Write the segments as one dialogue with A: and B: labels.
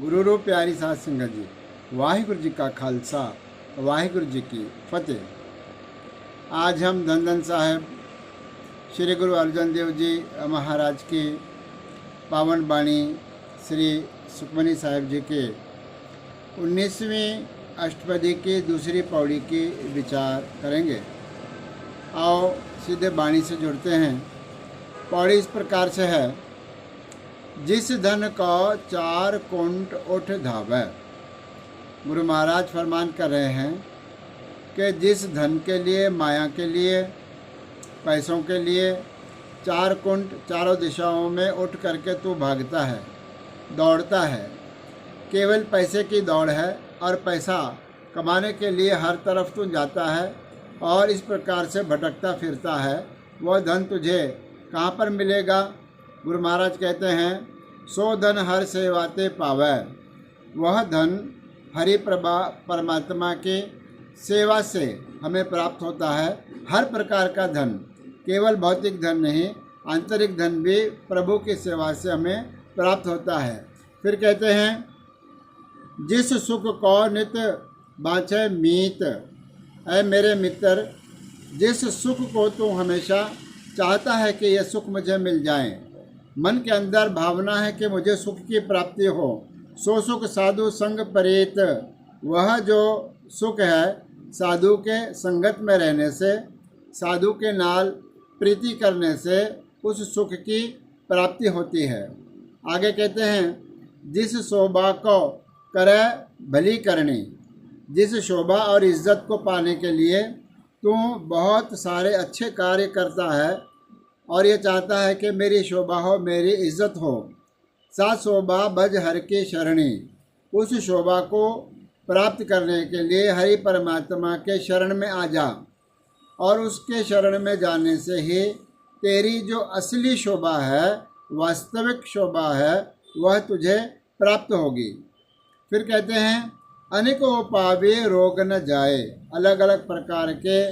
A: गुरु रूप प्यारी साध संगत जी, वाहिगुरु जी का खालसा, वाहिगुरु जी की फतेह। आज हम धन धन साहेब श्री गुरु अर्जन देव जी महाराज की पावन बाणी श्री सुखमनी साहिब जी के 19वीं अष्टपदी की दूसरी पौड़ी की विचार करेंगे। आओ सीधे बाणी से जुड़ते हैं। पौड़ी इस प्रकार से है। जिस धन को 4 कुंट उठ धावै। गुरु महाराज फरमान कर रहे हैं कि जिस धन के लिए, माया के लिए, पैसों के लिए 4 कुंट चारों दिशाओं में उठ करके तू भागता है, दौड़ता है, केवल पैसे की दौड़ है और पैसा कमाने के लिए हर तरफ तू जाता है और इस प्रकार से भटकता फिरता है, वह धन तुझे कहाँ पर मिलेगा? गुरु महाराज कहते हैं, सो धन हर सेवाते पावै। वह धन हरि परमात्मा की सेवा से हमें प्राप्त होता है। हर प्रकार का धन, केवल भौतिक धन नहीं, आंतरिक धन भी प्रभु की सेवा से हमें प्राप्त होता है। फिर कहते हैं, जिस सुख को नित बाँचे मीत। ऐ मेरे मित्र, जिस सुख को तू हमेशा चाहता है कि यह सुख मुझे मिल जाए, मन के अंदर भावना है कि मुझे सुख की प्राप्ति हो, सो सुख साधु संग परेत। वह जो सुख है साधु के संगत में रहने से, साधु के नाल प्रीति करने से उस सुख की प्राप्ति होती है। आगे कहते हैं, जिस शोभा को करे भली करनी। जिस शोभा और इज्जत को पाने के लिए तू बहुत सारे अच्छे कार्य करता है और ये चाहता है कि मेरी शोभा हो, मेरी इज्जत हो। सा शोभा भज हर की शरणी। उस शोभा को प्राप्त करने के लिए हरि परमात्मा के शरण में आ जा और उसके शरण में जाने से ही तेरी जो असली शोभा है, वास्तविक शोभा है, वह तुझे प्राप्त होगी। फिर कहते हैं, अनेकों पावे रोग न जाए। अलग अलग प्रकार के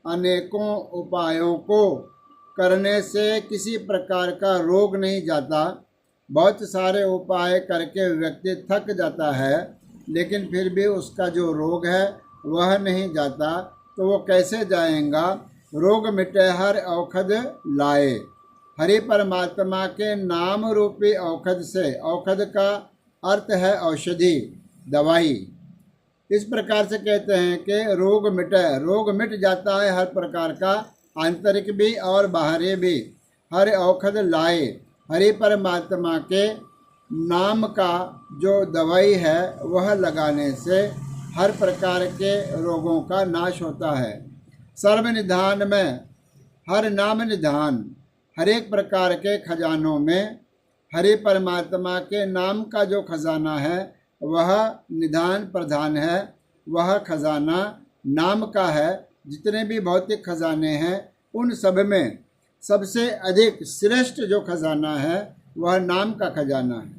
A: अनेकों उपायों को करने से किसी प्रकार का रोग नहीं जाता। बहुत सारे उपाय करके व्यक्ति थक जाता है, लेकिन फिर भी उसका जो रोग है वह नहीं जाता, तो वो कैसे जाएगा? रोग मिटे हर औषध लाए। हरि परमात्मा के नाम रूपी औषध से, औषध का अर्थ है औषधि, दवाई। इस प्रकार से कहते हैं कि रोग मिटे, रोग मिट जाता है हर प्रकार का, आंतरिक भी और बाहरी भी। हर औषध लाए। हरि परमात्मा के नाम का जो दवाई है वह लगाने से हर प्रकार के रोगों का नाश होता है। सर्वनिधान में हर नाम निधान। हर एक प्रकार के खजानों में हरि परमात्मा के नाम का जो खजाना है वह निधान प्रधान है। वह खजाना नाम का है। जितने भी भौतिक खजाने हैं उन सब में सबसे अधिक श्रेष्ठ जो खजाना है वह नाम का खजाना है।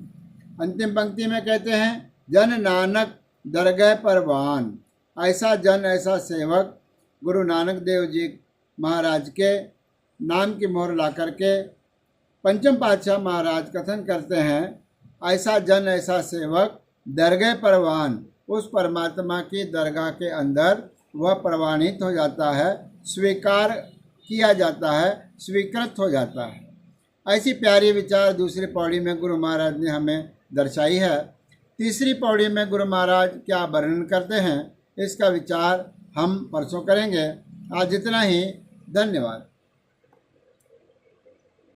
A: अंतिम पंक्ति में कहते हैं, जन नानक दरगह परवान। ऐसा जन, ऐसा सेवक गुरु नानक देव जी महाराज के नाम की मोहर ला करके पंचम पातशाह महाराज कथन करते हैं, ऐसा जन, ऐसा सेवक दरगह परवान। उस परमात्मा की दरगाह के अंदर वह प्रवाणित हो जाता है, स्वीकार किया जाता है, स्वीकृत हो जाता है। ऐसी प्यारी विचार दूसरी पौड़ी में गुरु महाराज ने हमें दर्शाई है। तीसरी पौड़ी में गुरु महाराज क्या वर्णन करते हैं, इसका विचार हम परसों करेंगे। आज इतना ही। धन्यवाद।